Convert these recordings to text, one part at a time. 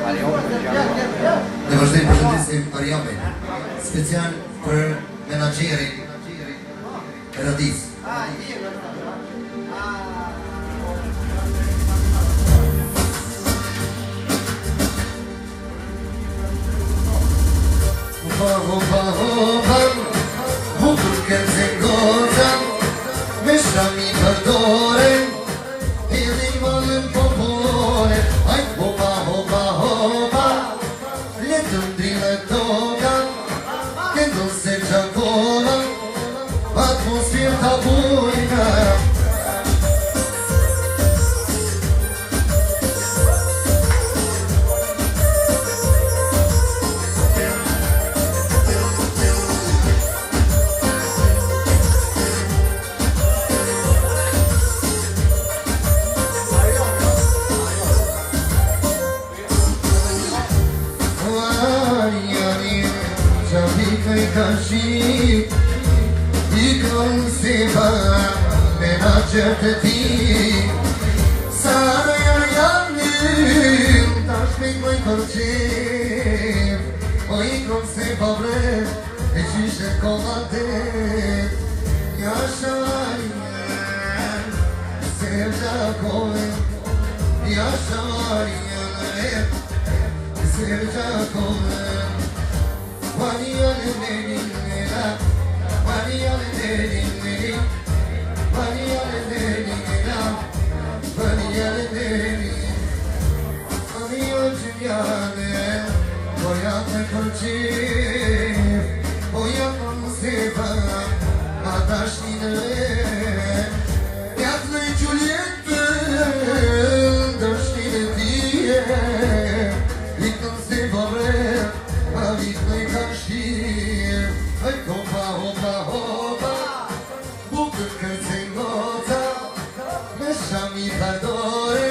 Ne vazhdojmë përshëndesim Ariamin, special për menaxherin Radis. Bukur këndzën gozën, me shami përdoren, hedhin malën popore, aj hopa, hopa, hopa, letëm drillë toga, këndon se gjakona, atmosfirë të bujna. Menaxher të ti Sara janim Ta shpejt moj përqim O i kom se pavret E qyshe komatet Jasha janim Se gjakohet Jasha janim Se gjakohet Wani janim nenim nera Wani janim nenim nenim Bani alendeni gelam, bani alendeni Bani alçınyane, boyatı kılçif Boyatın sevam, ataşline Yatlı Juliet'ın, döştine diye Yıkın sevamre, avitlı karşif Ay hopa hopa hopa Bukur këndzën Shami pardore,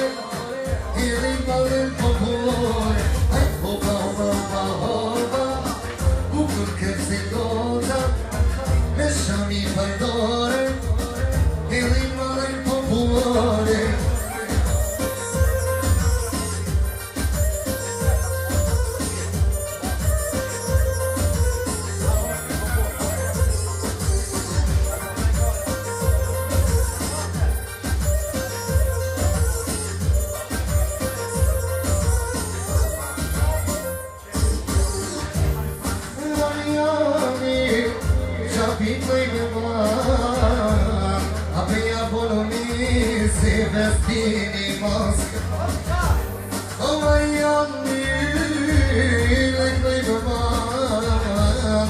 hedhin malën popore, aj hopa, hopa, hopa, hopa, bukur këndzën goza, me shami pardore, hedhin malën popore. Vestini maske O majani Lejnoj bëman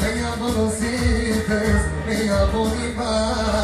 Meja bonosites Meja boniman